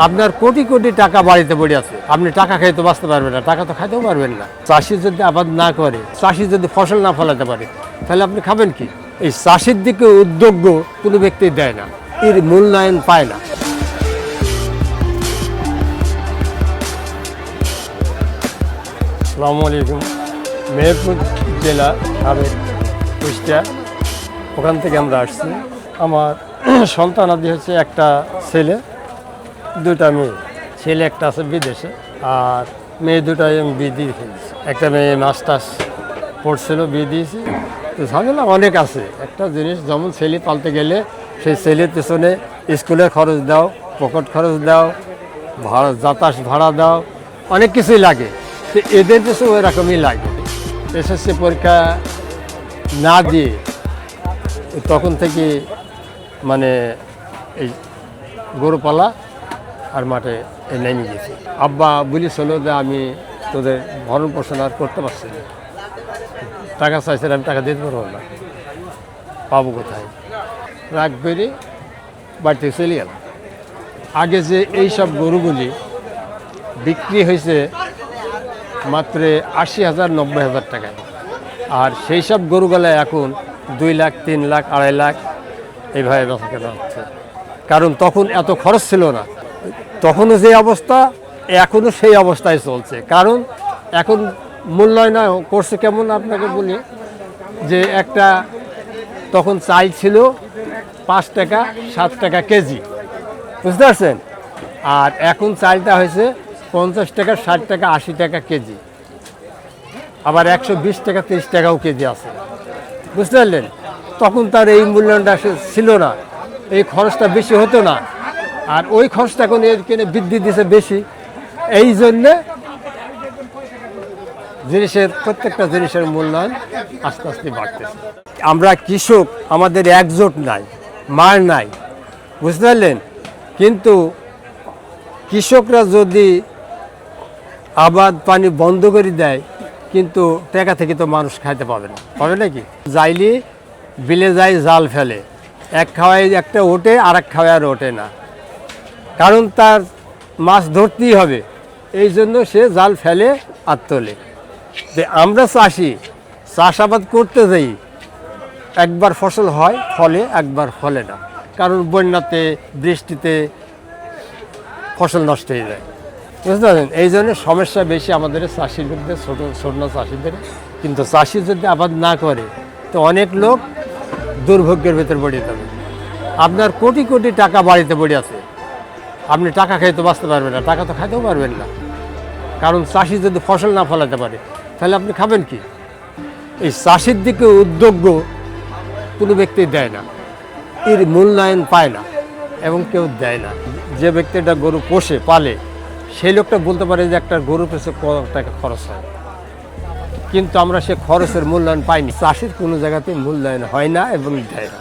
আপনার কোটি কোটি টাকা বাড়িতে পড়ে আছে, আপনি টাকা খেয়ে তো বাঁচতে পারবেন না, টাকা তো খাইতেও পারবেন না। চাষি যদি আবাদ না করে, চাষি যদি ফসল না ফলাতে পারে, তাহলে আপনি খাবেন কি? এই চাষির দিকে উদ্যোগ কোনো ব্যক্তি দেয় না, এর মূল্যায়ন পায় না। আসসালামু আলাইকুম। মেহেরপুর জেলা সাবেক কুষ্টিয়া, ওখান থেকে আমরা আসছি। আমার সন্তান আদি হচ্ছে একটা ছেলে, দুটা মেয়ে। ছেলে একটা আছে বিদেশে, আর মেয়ে দুটাই আমি বিয়ে দিয়ে ফেলেছি। একটা মেয়ে মাস্টার্স পড়ছিল, বিয়ে দিয়েছি। তো ঝামেলা অনেক আছে। একটা জিনিস, যেমন ছেলে পালতে গেলে সেই ছেলের পেছনে স্কুলের খরচ দাও, পকেট খরচ দাও, ভাড়া যাতায়াত ভাড়া দাও, অনেক কিছুই লাগে। তো এদের পেছনে ওই রকমই লাগে। এসএসসি পরীক্ষা না দিয়ে তখন থেকে মানে এই গরুপালা আর মাঠে নেমে গেছি। আব্বা বলেছিল যে আমি তোদের ভরণ পোষণ আর করতে পারছি না, টাকা চাইছে, আমি টাকা দিতে পারবো না, পাবো কোথায়? রাগ করে বাড়িতে চলে গেলাম। আগে যে এইসব গরুগুলি বিক্রি হয়েছে মাত্র 80,000 90,000 টাকায়, আর সেই সব গরুগুলো এখন 2 লাখ 3 লাখ 2.5 লাখ এইভাবে বেচা কেনা হচ্ছে। কারণ তখন এত খরচ ছিল না, তখনও যে অবস্থা এখনও সেই অবস্থায় চলছে। কারণ এখন মূল্যায়ন করছে কেমন আপনাকে বলি, যে একটা তখন চাল ছিল 5 টাকা 7 টাকা কেজি, বুঝতে পারছেন? আর এখন চালটা হয়েছে 50 টাকা 60 টাকা 80 টাকা কেজি, আবার 120 টাকা 30 টাকাও কেজি আছে, বুঝতে পারলেন? তখন তার এই মূল্যায়নটা ছিল না, এই খরচটা বেশি হতো না। আর ওই খরচটা এখন এর কিনে বৃদ্ধি দিয়েছে বেশি, এই জন্যে জিনিসের প্রত্যেকটা জিনিসের মূল্যায়ন আস্তে আস্তে বাড়তেছে। আমরা কৃষক, আমাদের একজোট নাই, মার নাই, বুঝতে পারলেন? কিন্তু কৃষকরা যদি আবাদ পানি বন্ধ করে দেয়, কিন্তু টাকা থেকে তো মানুষ খাইতে পাবে না, পাবে নাকি? যাইলে বিলে যায় জাল ফেলে, এক খাওয়ায় একটা ওঠে, আর এক খাওয়ায় আর ওঠে না, কারণ তার মাছ ধরতেই হবে, এই জন্য সে জাল ফেলে আর তোলে। যে আমরা চাষি, চাষাবাদ করতে যাই, একবার ফসল হয়, ফলে, একবার ফলে না, কারণ বন্যাতে বৃষ্টিতে ফসল নষ্ট হয়ে যায়, বুঝতে পারলেন? এই জন্য সমস্যা বেশি আমাদের চাষির মধ্যে, ছোটো চাষিদের। কিন্তু চাষি যদি আবাদ না করে, তো অনেক লোক দুর্ভোগের ভেতর পড়ে যাবে। আপনার কোটি কোটি টাকা বাড়িতে পড়ে আছে, আপনি টাকা খেয়ে তো বাঁচতে পারবেন না, টাকা তো খাইতেও পারবেন না। কারণ চাষি যদি ফসল না ফলাতে পারে, তাহলে আপনি খাবেন কি? এই চাষির দিকে উদ্যোগ কোনো ব্যক্তি দেয় না, এর মূল্যায়ন পায় না এবং কেউ দেয় না। যে ব্যক্তিটা গরু পোষে পালে, সেই লোকটা বলতে পারে যে একটা গরু পেছনে কত টাকা খরচ হয়, কিন্তু আমরা সে খরচের মূল্যায়ন পাইনি। চাষির কোনো জায়গাতে মূল্যায়ন হয় না এবং দেয় না।